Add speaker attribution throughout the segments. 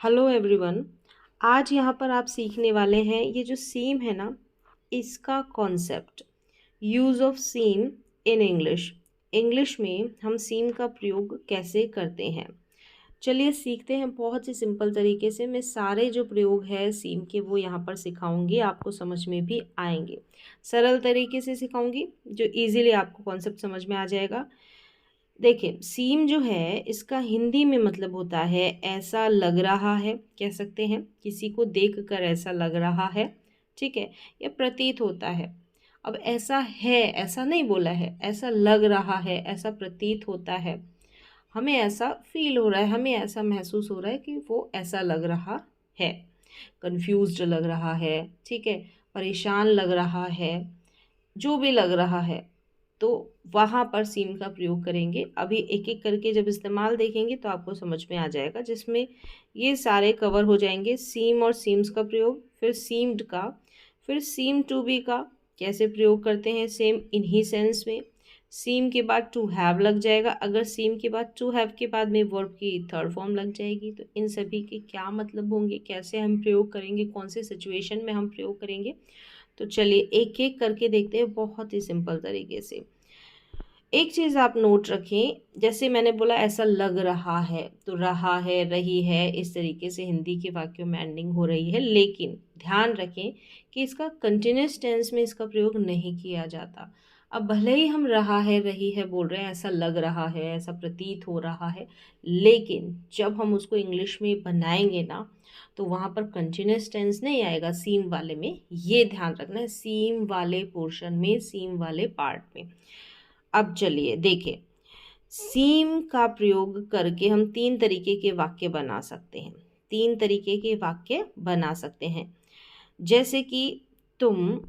Speaker 1: Hello everyone. आज यहाँ पर आप सीखने वाले हैं ये जो सीम है ना, इसका concept, use of seem in English. English में हम सीम का प्रयोग कैसे करते हैं, चलिए सीखते हैं। बहुत ही सिंपल तरीके से मैं सारे जो प्रयोग है सीम के वो यहाँ पर सिखाऊंगी, आपको समझ में भी आएंगे। सरल तरीके से सिखाऊंगी जो इजीली आपको कॉन्सेप्ट समझ में आ जाएगा। देखिए, सीम जो है इसका हिंदी में मतलब होता है ऐसा लग रहा है, कह सकते हैं किसी को देखकर ऐसा लग रहा है, ठीक है, या प्रतीत होता है। अब ऐसा है, ऐसा नहीं बोला है, ऐसा लग रहा है, ऐसा प्रतीत होता है, हमें ऐसा फील हो रहा है, हमें ऐसा महसूस हो रहा है कि वो ऐसा लग रहा है, कंफ्यूज्ड लग रहा है, ठीक है, परेशान लग रहा है, जो भी लग रहा है, तो वहाँ पर सीम का प्रयोग करेंगे। अभी एक एक करके जब इस्तेमाल देखेंगे तो आपको समझ में आ जाएगा, जिसमें ये सारे कवर हो जाएंगे। सीम और सीम्स का प्रयोग, फिर सीम्ड का, फिर सीम टू बी का कैसे प्रयोग करते हैं सेम इन्हीं सेंस में। सीम के बाद टू हैव लग जाएगा, अगर सीम के बाद टू हैव के बाद में वर्ब की थर्ड फॉर्म लग जाएगी, तो इन सभी के क्या मतलब होंगे, कैसे हम प्रयोग करेंगे, कौन से सिचुएशन में हम प्रयोग करेंगे, तो चलिए एक एक करके देखते हैं बहुत ही सिंपल तरीके से। एक चीज़ आप नोट रखें, जैसे मैंने बोला ऐसा लग रहा है, तो रहा है, रही है, इस तरीके से हिंदी के वाक्यों में एंडिंग हो रही है, लेकिन ध्यान रखें कि इसका कंटिन्यूस टेंस में इसका प्रयोग नहीं किया जाता। अब भले ही हम रहा है, रही है बोल रहे हैं, ऐसा लग रहा है, ऐसा प्रतीत हो रहा है, लेकिन जब हम उसको इंग्लिश में बनाएंगे ना, तो वहाँ पर कंटिन्यूस टेंस नहीं आएगा सीम वाले में, ये ध्यान रखना है, सीम वाले पोर्शन में, सीम वाले पार्ट में। अब चलिए देखिए, सीम का प्रयोग करके हम तीन तरीके के वाक्य बना सकते हैं, तीन तरीके के वाक्य बना सकते हैं। जैसे कि तुम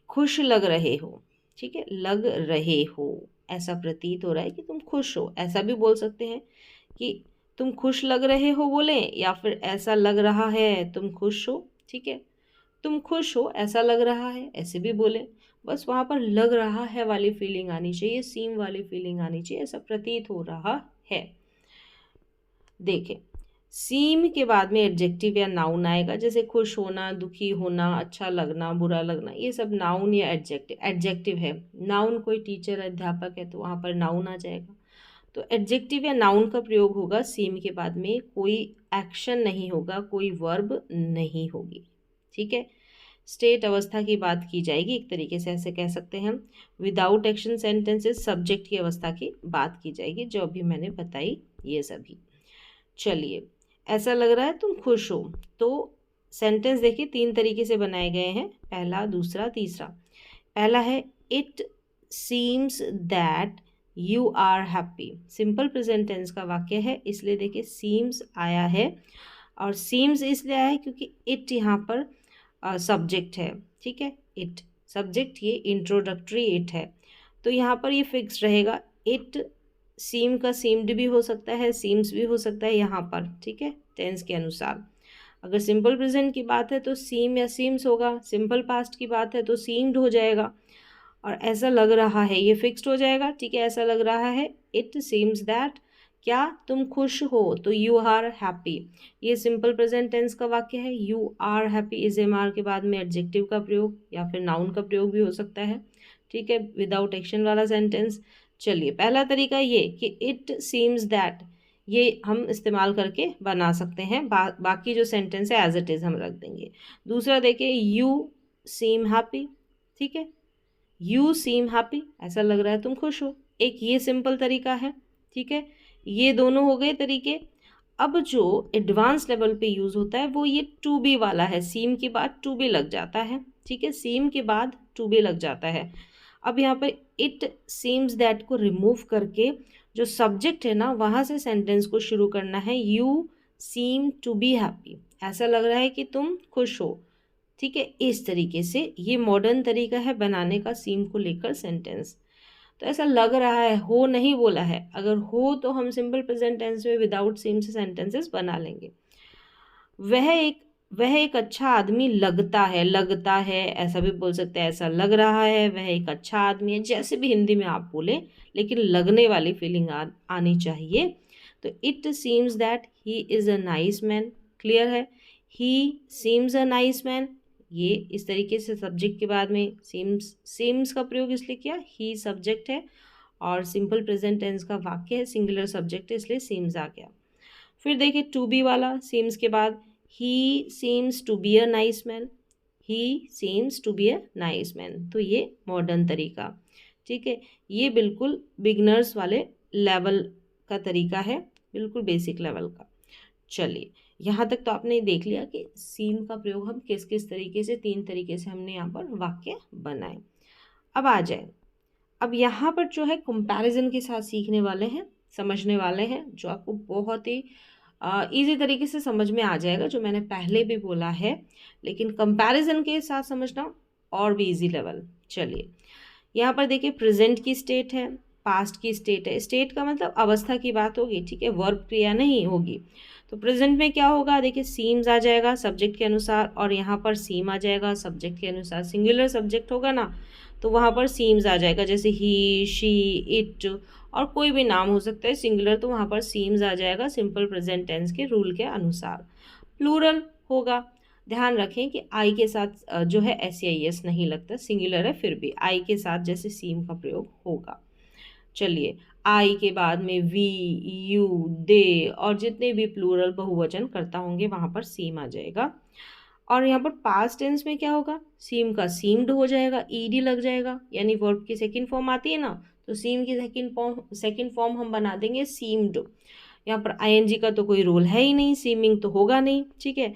Speaker 1: खुश लग रहे हो, ठीक है, लग रहे हो, ऐसा प्रतीत हो रहा है कि तुम खुश हो, ऐसा भी बोल सकते हैं कि तुम खुश लग रहे हो बोलें, या फिर ऐसा लग रहा है तुम खुश हो, ठीक है, तुम खुश हो ऐसा लग रहा है, ऐसे भी बोले। बस वहाँ पर लग रहा है वाली फीलिंग आनी चाहिए, सीम वाली फीलिंग आनी चाहिए, ऐसा प्रतीत हो रहा है। देखें, सीम के बाद में एडजेक्टिव या नाउन आएगा, जैसे खुश होना, दुखी होना, अच्छा लगना, बुरा लगना, ये सब नाउन या एडजेक्टिव, एडजेक्टिव है। नाउन कोई टीचर अध्यापक है तो वहाँ पर नाउन आ जाएगा। तो एडजेक्टिव या नाउन का प्रयोग होगा सीम के बाद में, कोई एक्शन नहीं होगा, कोई वर्ब नहीं होगी, ठीक है। स्टेट अवस्था की बात की जाएगी, एक तरीके से ऐसे कह सकते हैं हम। विदाउट एक्शन सेंटेंसेस सब्जेक्ट की अवस्था की बात की जाएगी, जो अभी मैंने बताई ये सभी। चलिए, ऐसा लग रहा है तुम खुश हो, तो सेंटेंस देखिए तीन तरीके से बनाए गए हैं, पहला, दूसरा, तीसरा। पहला है it seems that you are happy, simple present tense का वाक्य है, इसलिए देखिए सीम्स आया है, और सीम्स इसलिए आया है क्योंकि इट यहाँ पर सब्जेक्ट है, ठीक है, इट सब्जेक्ट, ये इंट्रोडक्टरी इट है, तो यहाँ पर ये फिक्स रहेगा। इट सीम का सीम्ड भी हो सकता है, सीम्स भी हो सकता है यहाँ पर, ठीक है, टेंस के अनुसार। अगर सिंपल प्रेजेंट की बात है तो सीम या सीम्स होगा, सिंपल पास्ट की बात है तो सीम्ड हो जाएगा, और ऐसा लग रहा है ये फिक्स्ड हो जाएगा, ठीक है, ऐसा लग रहा है, इट सीम्स दैट, क्या तुम खुश हो, तो यू आर हैप्पी, ये सिंपल प्रेजेंट टेंस का वाक्य है। You are happy is am are के बाद में एडजेक्टिव का प्रयोग या फिर नाउन का प्रयोग भी हो सकता है, ठीक है, विदाउट एक्शन वाला सेंटेंस। चलिए, पहला तरीका ये कि इट सीम्स दैट, ये हम इस्तेमाल करके बना सकते हैं, बाकी जो सेंटेंस है एज इट इज़ हम रख देंगे। दूसरा देखिए, यू सीम हैप्पी, ठीक है, यू सीम हैप्पी, ऐसा लग रहा है तुम खुश हो, एक ये सिंपल तरीका है, ठीक है, ये दोनों हो गए तरीके। अब जो एडवांस लेवल पे यूज़ होता है वो ये टू बी वाला है, सीम के बाद टू बी लग जाता है, ठीक है, सीम के बाद टू बी लग जाता है। अब यहाँ पर इट सीम्स दैट को रिमूव करके जो सब्जेक्ट है ना, वहाँ से सेंटेंस को शुरू करना है, you seem to be happy, ऐसा लग रहा है कि तुम खुश हो, ठीक है, इस तरीके से ये मॉडर्न तरीका है बनाने का सीम को लेकर सेंटेंस। तो ऐसा लग रहा है, हो नहीं बोला है, अगर हो तो हम सिंपल प्रेजेंट टेंस में विदाउट सीम से सेंटेंसेस बना लेंगे। वह एक अच्छा आदमी लगता है, लगता है ऐसा भी बोल सकते हैं, ऐसा लग रहा है वह एक अच्छा आदमी है, जैसे भी हिंदी में आप बोले, लेकिन लगने वाली फीलिंग आनी चाहिए। तो it seems that he is a nice man, clear है। He seems a nice man, ये इस तरीके से सब्जेक्ट के बाद में सीम्स का प्रयोग इसलिए किया, ही सब्जेक्ट है और सिंपल प्रेजेंट टेंस का वाक्य है, सिंगुलर सब्जेक्ट है, इसलिए सीम्स आ गया। फिर देखिए टू बी वाला, सीम्स के बाद ही seems to be a nice man, he seems to be a nice man, तो ये मॉडर्न तरीका, ठीक है। ये बिल्कुल बिगनर्स वाले लेवल का तरीका है, बिल्कुल बेसिक लेवल का। चलिए यहाँ तक तो आपने देख लिया कि सीम का प्रयोग हम किस किस तरीके से, 3 तरीके से हमने यहाँ पर वाक्य बनाए। अब आ जाए, अब यहाँ पर जो है कंपैरिजन के साथ सीखने वाले हैं, समझने वाले हैं, जो आपको बहुत ही इजी तरीके से समझ में आ जाएगा, जो मैंने पहले भी बोला है, लेकिन कंपैरिजन के साथ समझना और भी इजी लेवल। चलिए यहाँ पर देखिए प्रेजेंट की स्टेट है, पास्ट की स्टेट है। स्टेट का मतलब अवस्था की बात होगी, ठीक है, वर्ब क्रिया नहीं होगी। तो प्रेजेंट में क्या होगा, देखिए सीम्स आ जाएगा सब्जेक्ट के अनुसार, और यहाँ पर सीम आ जाएगा सब्जेक्ट के अनुसार। सिंगुलर सब्जेक्ट होगा ना तो वहाँ पर सीम्स आ जाएगा, जैसे ही, शी, इट, और कोई भी नाम हो सकता है सिंगुलर, तो वहाँ पर सीम्स आ जाएगा सिंपल प्रेजेंट टेंस के रूल के अनुसार। प्लूरल होगा, ध्यान रखें कि आई के साथ जो है SAIS नहीं लगता, सिंगुलर है फिर भी आई के साथ जैसे सीम का प्रयोग होगा। चलिए आई के बाद में वी, यू, दे और जितने भी प्लूरल बहुवचन करता होंगे वहाँ पर सीम आ जाएगा। और यहाँ पर पास्ट टेंस में क्या होगा, सीम का सीम्ड हो जाएगा, ईडी लग जाएगा, यानी वर्ब की सेकंड फॉर्म आती है ना, तो सीम की सेकंड फॉर्म हम बना देंगे सीम्ड। यहाँ पर ING का तो कोई रोल है ही नहीं, सीमिंग तो होगा नहीं, ठीक है।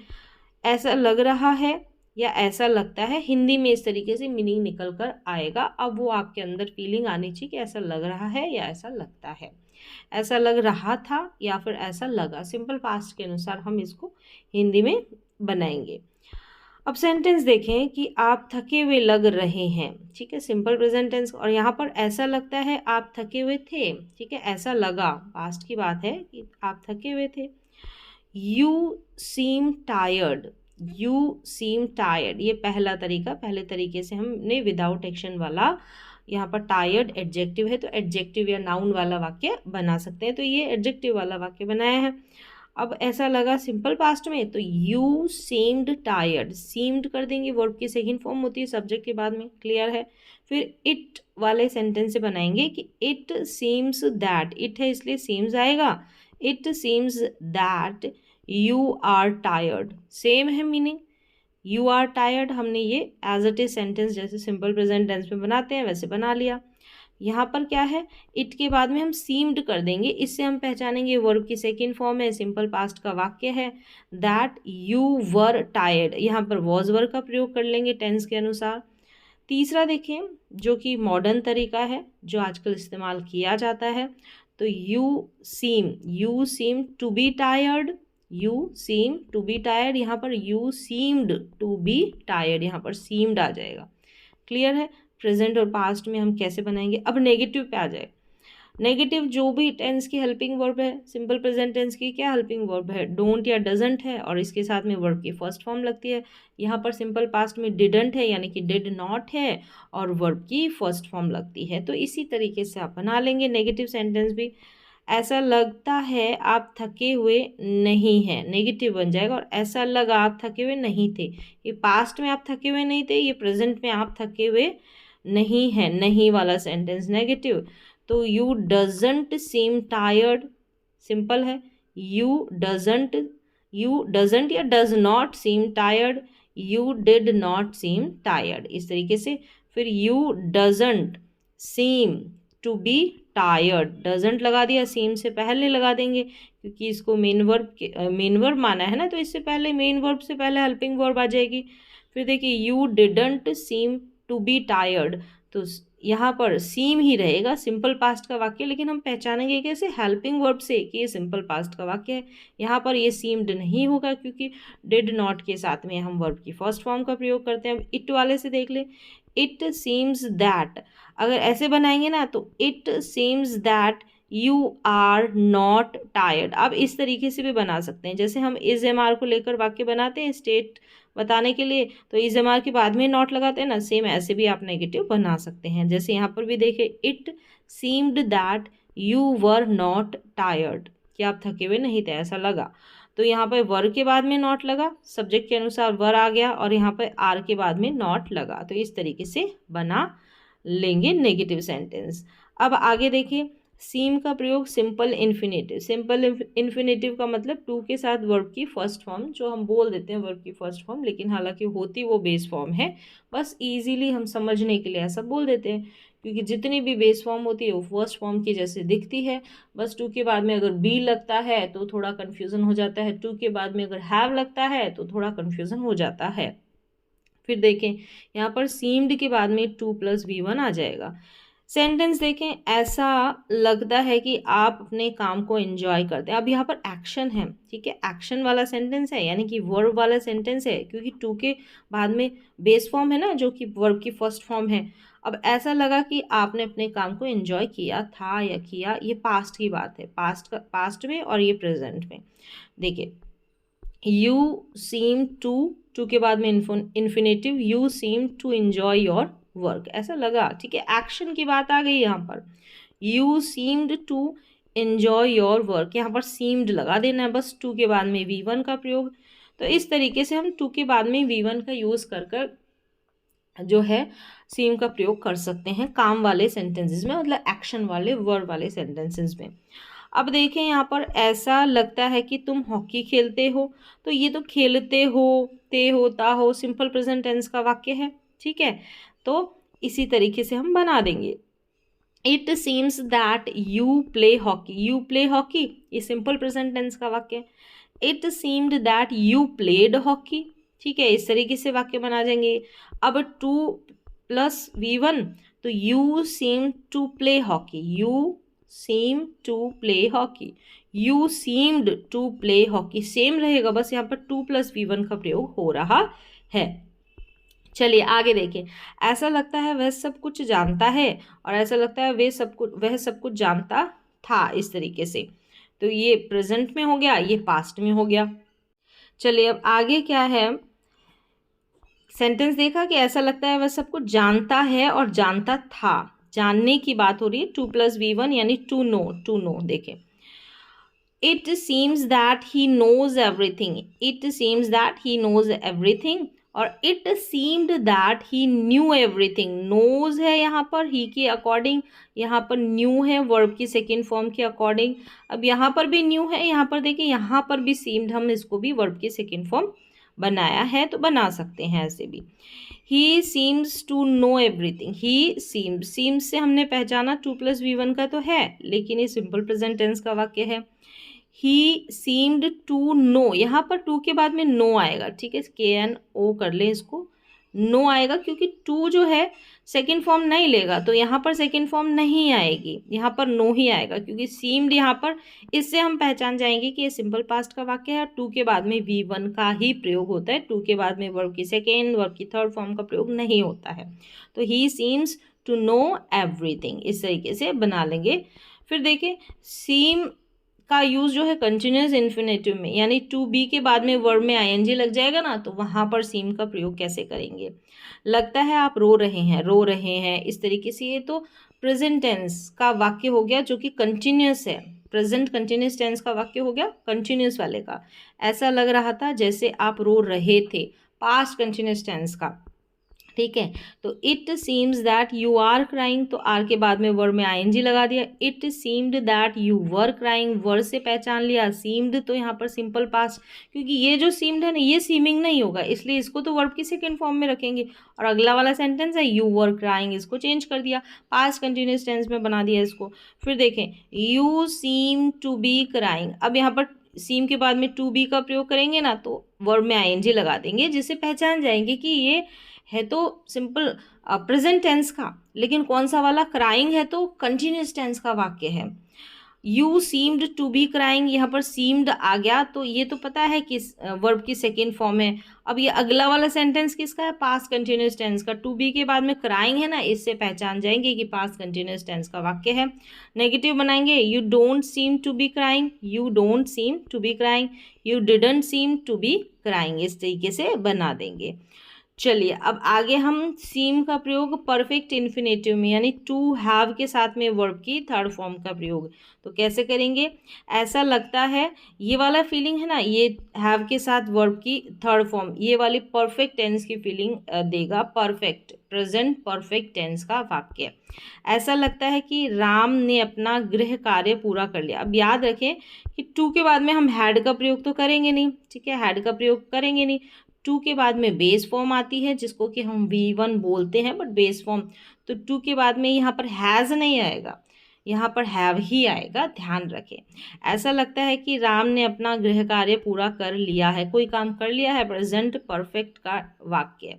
Speaker 1: ऐसा लग रहा है या ऐसा लगता है, हिंदी में इस तरीके से मीनिंग निकल कर आएगा। अब वो आपके अंदर फीलिंग आनी चाहिए कि ऐसा लग रहा है या ऐसा लगता है, ऐसा लग रहा था या फिर ऐसा लगा, सिंपल पास्ट के अनुसार हम इसको हिंदी में बनाएंगे। अब सेंटेंस देखें कि आप थके हुए लग रहे हैं, ठीक है, सिंपल प्रेजेंट टेंस। और यहाँ पर ऐसा लगता है आप थके हुए थे, ठीक है, ऐसा लगा, पास्ट की बात है कि आप थके हुए थे। You seem tired, you seam tired, ये पहला तरीका, पहले तरीके से हमने विदाउट एक्शन वाला, यहाँ पर टायर्ड एडजेक्टिव है तो एडजेक्टिव या नाउन वाला वाक्य बना सकते हैं, तो ये एडजेक्टिव वाला वाक्य बनाया है। अब ऐसा लगा सिंपल पास्ट में, तो यू सीम्ड टायर्ड, सीम्ड कर देंगे, वर्ब की सेकंड फॉर्म होती है सब्जेक्ट के बाद में, क्लियर है। फिर इट वाले सेंटेंस से बनाएंगे कि इट सीम्स दैट, इट है इसलिए सीम्स आएगा, it seems that you are tired, same है मीनिंग, यू आर टायर्ड हमने ये एज इट इज सेंटेंस जैसे सिंपल प्रेजेंट टेंस में बनाते हैं वैसे बना लिया। यहाँ पर क्या है, इट के बाद में हम सीम्ड कर देंगे, इससे हम पहचानेंगे वर्ब की सेकंड फॉर्म है, सिंपल पास्ट का वाक्य है, दैट यू वर टायर्ड, यहाँ पर वॉज वर का प्रयोग कर लेंगे टेंस के अनुसार। तीसरा देखें जो कि मॉडर्न तरीका है, जो आजकल इस्तेमाल किया जाता है, तो you seem to be tired, you seem to be tired, यहाँ पर you seemed to be tired, यहाँ पर सीम्ड आ जाएगा, क्लियर है। प्रेजेंट और पास्ट में हम कैसे बनाएंगे। अब नेगेटिव पे आ जाए, नेगेटिव जो भी टेंस की हेल्पिंग वर्ब है, सिंपल प्रेजेंट टेंस की क्या हेल्पिंग वर्ब है, डोंट या डजंट है, और इसके साथ में वर्ब की फर्स्ट फॉर्म लगती है। यहाँ पर सिंपल पास्ट में डिडंट है यानी कि डिड नॉट है, और वर्ब की फर्स्ट फॉर्म लगती है। तो इसी तरीके से आप बना लेंगे नेगेटिव सेंटेंस भी। ऐसा लगता है आप थके हुए नहीं हैं, नेगेटिव बन जाएगा, और ऐसा लगा आप थके हुए नहीं थे, ये पास्ट में आप थके हुए नहीं थे, ये प्रेजेंट में आप थके हुए नहीं है, नहीं वाला सेंटेंस नेगेटिव। तो you doesn't seem tired, simple है, यू डजंट या does not seem tired, you did not seem tired, इस तरीके से। फिर you doesn't seem to be tired, doesn't लगा दिया, सीम से पहले लगा देंगे क्योंकि इसको मेन वर्ब माना है ना, तो इससे पहले मेन वर्ब से पहले हेल्पिंग वर्ब आ जाएगी। फिर देखिए you didn't seem to be tired, तो यहाँ पर सीम ही रहेगा, सिंपल पास्ट का वाक्य, लेकिन हम पहचानेंगे कैसे, हेल्पिंग वर्ब से कि ये सिंपल पास्ट का वाक्य है। यहाँ पर ये सीम्ड नहीं होगा क्योंकि डिड नॉट के साथ में हम वर्ब की फर्स्ट फॉर्म का प्रयोग करते हैं। इट वाले से देख ले, इट सीम्स दैट, अगर ऐसे बनाएंगे ना तो it seems that you are not tired. आप इस तरीके से भी बना सकते हैं, जैसे हम इज एम आर को लेकर वाक्य बनाते हैं स्टेट बताने के लिए, तो इज एम आर के बाद में नॉट लगाते हैं ना, सेम ऐसे भी आप नेगेटिव बना सकते हैं। जैसे यहाँ पर भी देखिए, it seemed that you were not tired, कि आप थके हुए नहीं थे, ऐसा लगा। तो तो यहाँ पर वर के बाद में नॉट लगा, सब्जेक्ट के अनुसार वर आ गया, और यहाँ पर आर के बाद में नॉट लगा। तो इस तरीके से बना लेंगे नेगेटिव सेंटेंस। अब आगे देखिए, सीम का प्रयोग सिंपल इन्फिनेटिव। सिंपल इन्फिनेटिव का मतलब टू के साथ वर्ब की फर्स्ट फॉर्म, जो हम बोल देते हैं वर्ब की फर्स्ट फॉर्म, लेकिन हालांकि होती वो बेस फॉर्म है, बस इजीली हम समझने के लिए ऐसा बोल देते हैं, क्योंकि जितनी भी बेस फॉर्म होती है वो फर्स्ट फॉर्म की जैसे दिखती है। बस टू के बाद में अगर बी लगता है तो थोड़ा कन्फ्यूज़न हो जाता है, टू के बाद में अगर हैव लगता है तो थोड़ा कन्फ्यूज़न हो जाता है। फिर देखें, यहाँ पर सीम्ड के बाद में 2+V1 आ जाएगा। सेंटेंस देखें, ऐसा लगता है कि आप अपने काम को एंजॉय करते हैं। अब यहाँ पर एक्शन है, ठीक है, एक्शन वाला सेंटेंस है, यानी कि वर्ब वाला सेंटेंस है, क्योंकि टू के बाद में बेस फॉर्म है ना, जो कि वर्ब की फर्स्ट फॉर्म है। अब ऐसा लगा कि आपने अपने काम को एंजॉय किया था या किया, ये पास्ट की बात है, पास्ट में, और ये प्रेजेंट में। देखिए, यू सीम टू के बाद में infinitive, you seem to enjoy your work, ऐसा लगा, ठीक है, एक्शन की बात आ गई यहाँ पर। You seemed to enjoy your work, यहाँ पर सीम्ड लगा देना है बस, टू के बाद में V1 का प्रयोग। तो इस तरीके से हम टू के बाद में V1 का यूज़ कर कर जो है सीम का प्रयोग कर सकते हैं काम वाले सेंटेंसेस में, मतलब एक्शन वाले वर्ब वाले सेंटेंसेस में। अब देखें, यहाँ पर ऐसा लगता है कि तुम हॉकी खेलते हो, तो ये तो खेलते हो, ते होता हो, सिंपल प्रेजेंट टेंस का वाक्य है, ठीक है। तो इसी तरीके से हम बना देंगे। It seems that you play hockey, you play hockey, ये सिंपल प्रेजेंट टेंस का वाक्य है। It seemed that you played hockey, ठीक है, इस तरीके से वाक्य बना देंगे। अब 2+V1, तो you seem to play hockey, you seem to play hockey, you seemed to play hockey, same रहेगा, बस यहाँ पर 2+V1 का प्रयोग हो रहा है। चलिए आगे देखें, ऐसा लगता है वह सब कुछ जानता है, और ऐसा लगता है वह सब कुछ जानता था, इस तरीके से। तो ये प्रेजेंट में हो गया, ये पास्ट में हो गया। चलिए अब आगे क्या है, सेंटेंस देखा कि ऐसा लगता है वह सब कुछ जानता है और जानता था, जानने की बात हो रही है, 2+V1 यानी टू नो। देखें, it seems that he knows everything, it seems that he knows everything, और it seemed that he knew everything. Knows है यहाँ पर ही के अकॉर्डिंग, यहाँ पर न्यू है वर्ब की सेकेंड फॉर्म के अकॉर्डिंग। अब यहाँ पर भी न्यू है, यहाँ पर देखिए, यहाँ पर भी सीम्ड, हम इसको भी वर्ब की सेकेंड फॉर्म बनाया है, तो बना सकते हैं ऐसे भी। He seems to know everything, he seems से हमने पहचाना 2+V1 का तो है, लेकिन ये सिंपल प्रेजेंट टेंस का वाक्य है। ही सीम्ड टू नो, यहाँ पर टू के बाद में नो आएगा, ठीक है, KNO कर लें इसको, नो आएगा, क्योंकि टू जो है सेकेंड फॉर्म नहीं लेगा, तो यहाँ पर सेकेंड फॉर्म नहीं आएगी, यहाँ पर नो ही आएगा, क्योंकि सीम्ड यहाँ पर, इससे हम पहचान जाएंगे कि ये सिंपल पास्ट का वाक्य है, और टू के बाद में V1 का ही प्रयोग होता है, टू के बाद में वर्ब की सेकेंड, वर्ब की थर्ड फॉर्म का प्रयोग नहीं होता है। तो he seems to know everything, इस तरीके से बना लेंगे। फिर देखिए, सीम का यूज़ जो है कंटिन्यूस इन्फिनेटिव में, यानी टू बी के बाद में वर्ब में ING लग जाएगा ना, तो वहाँ पर सीम का प्रयोग कैसे करेंगे। लगता है आप रो रहे हैं, इस तरीके से। ये तो प्रेजेंट टेंस का वाक्य हो गया जो कि कंटिन्यूस है, प्रेजेंट कंटिन्यूस टेंस का वाक्य हो गया कंटिन्यूस वाले का। ऐसा लग रहा था जैसे आप रो रहे थे, पास्ट कंटिन्यूस टेंस का, ठीक है। तो it seems that you are crying, तो आर के बाद में वर्ब में ING लगा दिया। It seemed that you were crying, were से पहचान लिया, सीम्ड तो यहाँ पर सिंपल पास्ट, क्योंकि ये जो सीम्ड है ना, ये सीमिंग नहीं होगा, इसलिए इसको तो वर्ब की सेकेंड फॉर्म में रखेंगे। और अगला वाला सेंटेंस है यू वर क्राइंग, इसको चेंज कर दिया, पास्ट कंटिन्यूस टेंस में बना दिया इसको। फिर देखें, you seem to be crying, अब यहाँ पर सीम के बाद में टू बी का प्रयोग करेंगे ना, तो वर्ब में ING लगा देंगे, जिससे पहचान जाएंगे कि ये है तो सिंपल प्रेजेंट टेंस का, लेकिन कौन सा वाला, क्राइंग है तो कंटिन्यूस टेंस का वाक्य है। You seemed to be crying, यहाँ पर सीम्ड आ गया, तो ये तो पता है कि वर्ब की सेकेंड फॉर्म है। अब ये अगला वाला सेंटेंस किसका है, पास्ट कंटिन्यूस टेंस का, टू बी के बाद में क्राइंग है ना, इससे पहचान जाएंगे कि पास्ट कंटिन्यूस टेंस का वाक्य है। नेगेटिव बनाएंगे, you don't seem to be crying, you don't seem to be crying, you didn't seem to be crying, इस तरीके से बना देंगे, चलिए अब आगे हम सीम का प्रयोग परफेक्ट इन्फिनेटिव में यानी टू हैव के साथ में वर्ब की थर्ड फॉर्म का प्रयोग तो कैसे करेंगे। ऐसा लगता है ये वाला फीलिंग है ना, ये हैव के साथ वर्ब की थर्ड फॉर्म ये वाली परफेक्ट टेंस की फीलिंग देगा। परफेक्ट प्रेजेंट परफेक्ट टेंस का वाक्य। ऐसा लगता है कि राम ने अपना गृह कार्य पूरा कर लिया। अब याद रखें कि टू के बाद में हम हैड का प्रयोग तो करेंगे नहीं, ठीक है, हैड का प्रयोग करेंगे नहीं। टू के बाद में बेस फॉर्म आती है जिसको कि हम V1 बोलते हैं, बट बेस फॉर्म। तो टू के बाद में यहाँ पर हैज़ नहीं आएगा, यहाँ पर हैव ही आएगा, ध्यान रखें। ऐसा लगता है कि राम ने अपना गृह कार्य पूरा कर लिया है, कोई काम कर लिया है, प्रेजेंट परफेक्ट का वाक्य।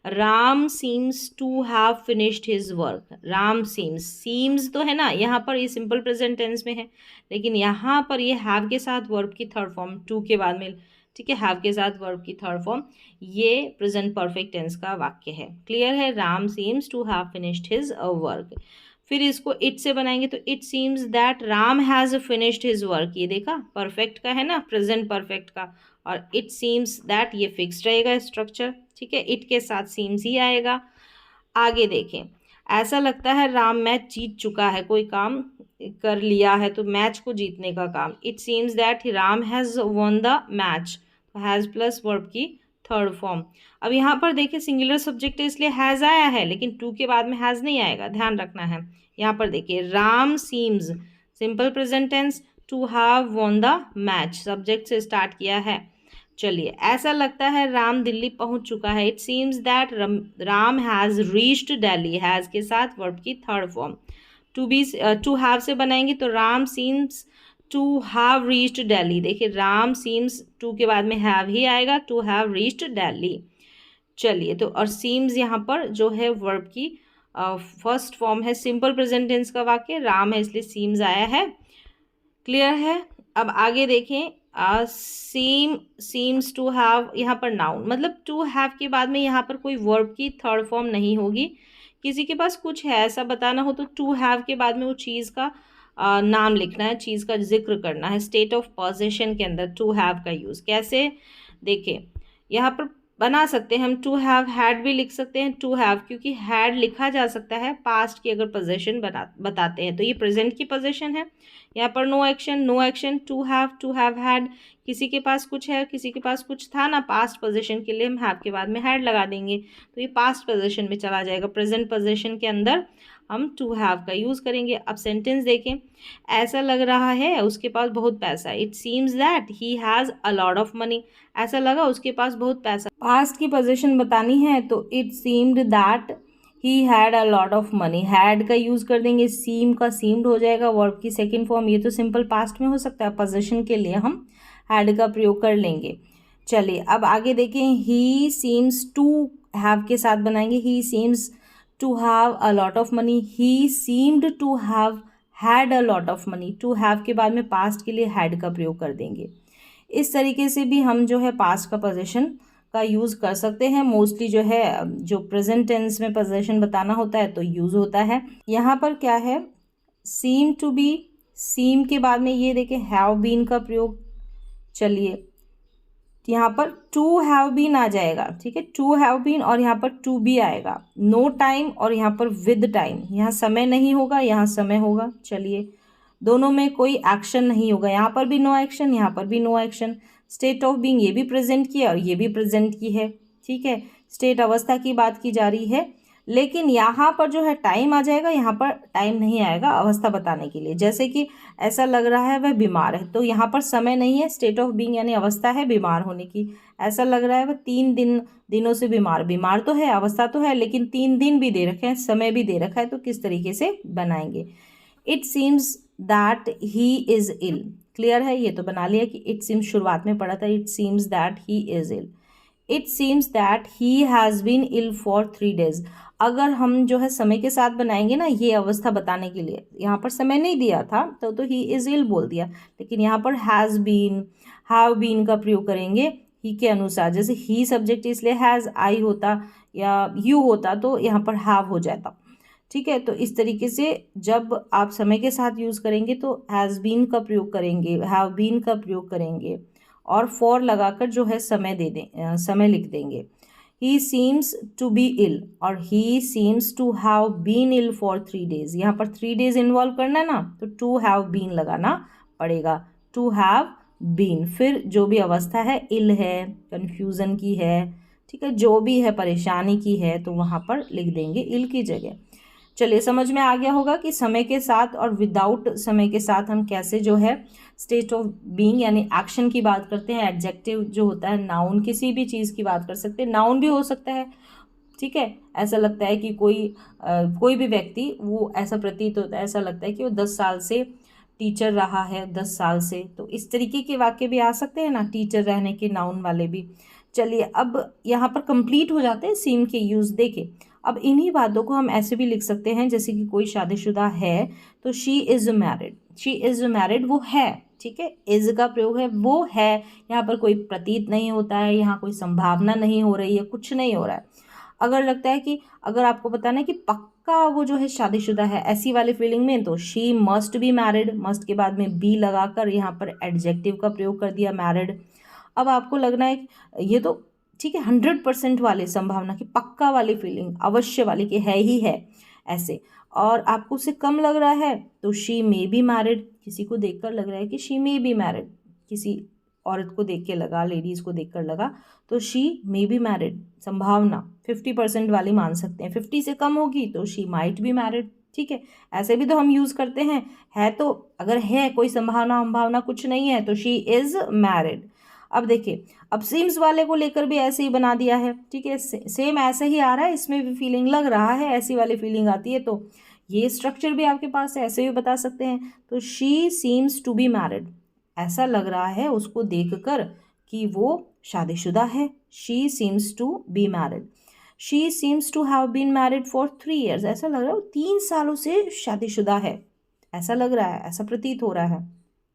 Speaker 1: Ram seems to have finished his work. Ram seems तो है ना, यहाँ पर ये सिंपल प्रेजेंट टेंस में है, लेकिन यहाँ पर ये हैव के साथ वर्ब की थर्ड फॉर्म टू के बाद में, ठीक है, हैव के साथ वर्ब की थर्ड फॉर्म, ये प्रेजेंट परफेक्ट टेंस का वाक्य है। क्लियर है। Ram seems to have finished his work. फिर इसको इट से बनाएंगे तो it seems that Ram has finished his work. ये देखा परफेक्ट का है ना, प्रेजेंट परफेक्ट का, और इट सीम्स दैट ये फिक्स रहेगा स्ट्रक्चर, ठीक है, इट के साथ सीम्स ही आएगा। आगे देखें, ऐसा लगता है राम मैच जीत चुका है, कोई काम कर लिया है तो मैच को जीतने का काम। It seems that Ram has one the match, has plus verb की थर्ड फॉर्म। अब यहाँ पर देखिए सिंगुलर सब्जेक्ट है इसलिए हैज़ आया है, लेकिन टू के बाद में हैज़ नहीं आएगा, ध्यान रखना है। यहाँ पर देखिए Ram seems simple present tense to have won the match, subject से स्टार्ट किया है। चलिए, ऐसा लगता है राम दिल्ली पहुंच चुका है। It seems that Ram has reached Delhi, has के साथ वर्ब की थर्ड फॉर्म। टू हैव से बनाएंगे तो Ram seems to have reached Delhi. देखिए राम सीम्स टू के बाद में हैव ही आएगा, टू हैव रीच्ड दिल्ली। चलिए, तो और सीम्स यहाँ पर जो है वर्ब की फर्स्ट फॉर्म है, सिंपल प्रेजेंट टेंस का वाक्य, राम है इसलिए सीम्स आया है। क्लियर है। अब आगे देखें, सीम्स टू हैव, यहाँ पर नाउन, मतलब टू हैव के बाद में यहाँ पर कोई वर्ब की थर्ड फॉर्म नहीं होगी। किसी के पास कुछ है ऐसा बताना हो तो टू हैव के बाद में वो चीज़ का नाम लिखना है, चीज़ का जिक्र करना है। स्टेट ऑफ पोजीशन के अंदर टू हैव का यूज़ कैसे, देखें यहाँ पर बना सकते हैं हम, टू हैव हैड भी लिख सकते हैं टू हैव, क्योंकि हैड लिखा जा सकता है पास्ट की अगर पोजीशन बताते हैं तो ये प्रेजेंट की पोजीशन है। यहाँ पर no action to have had, किसी के पास कुछ है किसी के पास कुछ था ना, पास्ट पोजीशन के लिए हम हैव के बाद में हैड लगा देंगे तो ये पास्ट पोजीशन में चला जाएगा। प्रेजेंट पोजीशन के अंदर हम टू हैव का यूज़ करेंगे। अब सेंटेंस देखें, ऐसा लग रहा है उसके पास बहुत पैसा है। It seems that he has a lot of money, ऐसा लगा उसके पास बहुत पैसा। पास्ट की पोजीशन बतानी है तो it seemed that he had a lot of money, had का यूज़ कर देंगे, सीम का सीम्ड हो जाएगा वर्ब की सेकेंड फॉर्म। ये तो सिंपल पास्ट में हो सकता है, पोजीशन के लिए हम हैड का प्रयोग कर लेंगे। चलिए अब आगे देखें, ही सीम्स टू हैव के साथ बनाएंगे, he seems to have a lot of money, he seemed to have had a lot of money, to have के बाद में पास्ट के लिए हैड का प्रयोग कर देंगे। इस तरीके से भी हम जो है पास्ट का पोजीशन का यूज़ कर सकते हैं। मोस्टली जो है जो प्रेजेंट टेंस में पोजीशन बताना होता है तो यूज़ होता है। यहाँ पर क्या है, सीम टू बी, सीम के बाद में ये देखें हैव बीन का प्रयोग। चलिए यहाँ पर टू हैव बीन आ जाएगा, ठीक है, टू हैव बीन, और यहाँ पर टू बी आएगा। नो टाइम और यहाँ पर विद टाइम, यहाँ समय नहीं होगा यहाँ समय होगा। चलिए दोनों में कोई एक्शन नहीं होगा, यहाँ पर भी नो एक्शन यहाँ पर भी no action. State of being ये भी प्रेजेंट की है और ये भी प्रेजेंट की है, ठीक है, स्टेट अवस्था की बात की जा रही है, लेकिन यहाँ पर जो है टाइम आ जाएगा, यहाँ पर टाइम नहीं आएगा अवस्था बताने के लिए। जैसे कि ऐसा लग रहा है वह बीमार है तो यहाँ पर समय नहीं है, स्टेट ऑफ बीइंग यानी अवस्था है बीमार होने की। ऐसा लग रहा है वह 3 दिनों से बीमार तो है, अवस्था तो है, लेकिन 3 दिन भी दे रखे हैं, समय भी दे रखा है, तो किस तरीके से बनाएंगे। It seems that he is ill, clear है, ये तो बना लिया कि इट सीम्स शुरुआत में पढ़ा था, it seems that he is ill. It seems that he has been ill for 3 days। अगर हम जो है समय के साथ बनाएंगे ना ये अवस्था बताने के लिए, यहाँ पर समय नहीं दिया था तो ही इज़ इल बोल दिया, लेकिन यहाँ पर हैज़ बीन हैव बीन का प्रयोग करेंगे ही के अनुसार। जैसे ही सब्जेक्ट इसलिए हैज़ आई होता या यू होता तो यहाँ पर हैव हो जाता, ठीक है। तो इस तरीके से जब आप समय के साथ यूज़ करेंगे तो हैज़ बीन का प्रयोग करेंगे, हैव बीन का प्रयोग करेंगे और फॉर लगाकर जो है समय दे दें, समय लिख देंगे। He seems to be ill और he seems to have been ill for 3 days। यहाँ पर 3 days इन्वॉल्व करना है ना, तो टू हैव बीन लगाना पड़ेगा। टू हैव बीन, फिर जो भी अवस्था है, इल है, कन्फ्यूज़न की है, ठीक है, जो भी है परेशानी की है, तो वहाँ पर लिख देंगे इल की जगह। चलिए समझ में आ गया होगा कि समय के साथ और विदाउट समय के साथ हम कैसे जो है स्टेट ऑफ बीइंग यानी एक्शन की बात करते हैं। एडजेक्टिव जो होता है, नाउन, किसी भी चीज़ की बात कर सकते हैं, नाउन भी हो सकता है, ठीक है। ऐसा लगता है कि कोई भी व्यक्ति, वो ऐसा प्रतीत होता है, ऐसा लगता है कि वो 10 साल से टीचर रहा है, 10 साल से, तो इस तरीके के वाक्य भी आ सकते हैं ना, टीचर रहने के नाउन वाले भी। चलिए अब यहाँ पर कंप्लीट हो जाते हैं सीम के यूज़ देके। अब इन्हीं बातों को हम ऐसे भी लिख सकते हैं, जैसे कि कोई शादीशुदा है तो she is married, she is married, वो है, ठीक है, इज़ का प्रयोग है, वो है, यहाँ पर कोई प्रतीत नहीं होता है, यहाँ कोई संभावना नहीं हो रही है, कुछ नहीं हो रहा है। अगर लगता है कि अगर आपको बताना है कि पक्का वो जो है शादीशुदा है, ऐसी वाली फीलिंग में, तो she must be married, must के बाद में बी लगाकर यहाँ पर एडजेक्टिव का प्रयोग कर दिया, मैरिड। अब आपको लगना है ये तो ठीक है 100% वाली संभावना की, पक्का वाली फीलिंग, अवश्य वाली कि है ही है ऐसे, और आपको उससे कम लग रहा है तो शी मे बी मैरिड, किसी को देखकर लग रहा है कि शी मे बी मैरिड, किसी औरत को देख के लगा, लेडीज़ को देखकर लगा, तो शी मे बी मैरिड, संभावना 50% वाली मान सकते हैं, 50 से कम होगी तो शी माइट बी मैरिड, ठीक है। ऐसे भी तो हम यूज़ करते हैं, है तो अगर है कोई संभावना कुछ नहीं है तो शी इज़ मैरिड। अब देखिए, अब सीम्स वाले को लेकर भी ऐसे ही बना दिया है, ठीक है, सेम ऐसे ही आ रहा है, इसमें भी फीलिंग लग रहा है, ऐसी वाली फीलिंग आती है, तो ये स्ट्रक्चर भी आपके पास है, ऐसे भी बता सकते हैं। तो she seems to be married, ऐसा लग रहा है उसको देखकर कि वो शादीशुदा है, she seems to be married. She seems to have been married for 3 years, ऐसा लग रहा है वो 3 सालों से शादीशुदा है, ऐसा लग रहा है, ऐसा प्रतीत हो रहा है,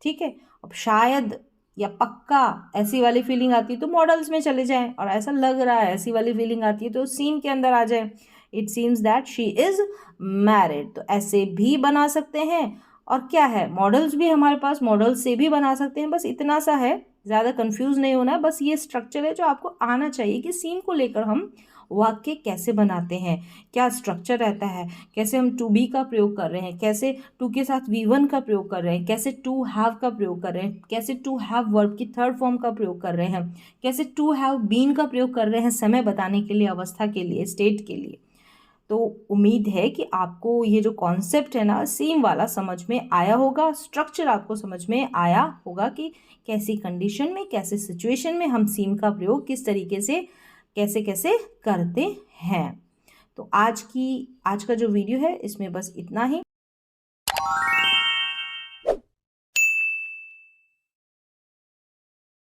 Speaker 1: ठीक है। अब शायद या पक्का ऐसी वाली फीलिंग आती है तो मॉडल्स में चले जाएं, और ऐसा लग रहा है ऐसी वाली फीलिंग आती है तो सीम के अंदर आ जाए, it seems that she is married, तो ऐसे भी बना सकते हैं। और क्या है, मॉडल्स भी हमारे पास, मॉडल्स से भी बना सकते हैं, बस इतना सा है, ज़्यादा कंफ्यूज नहीं होना है, बस ये स्ट्रक्चर है जो आपको आना चाहिए कि सीम को लेकर हम वाक्य कैसे बनाते हैं, क्या स्ट्रक्चर रहता है, कैसे हम टू बी का प्रयोग कर रहे हैं, कैसे टू के साथ वी1 का प्रयोग कर रहे हैं, कैसे टू हैव का प्रयोग कर रहे हैं, कैसे टू हैव वर्ब की थर्ड फॉर्म का प्रयोग कर रहे हैं, कैसे टू हैव बीन का प्रयोग कर रहे हैं समय बताने के लिए, अवस्था के लिए, स्टेट के लिए। तो उम्मीद है कि आपको ये जो कॉन्सेप्ट है ना सीम वाला समझ में आया होगा, स्ट्रक्चर आपको समझ में आया होगा कि कैसी कंडीशन में, कैसे सिचुएशन में हम सीम का प्रयोग किस तरीके से कैसे कैसे करते हैं। तो आज का जो वीडियो है इसमें बस इतना ही।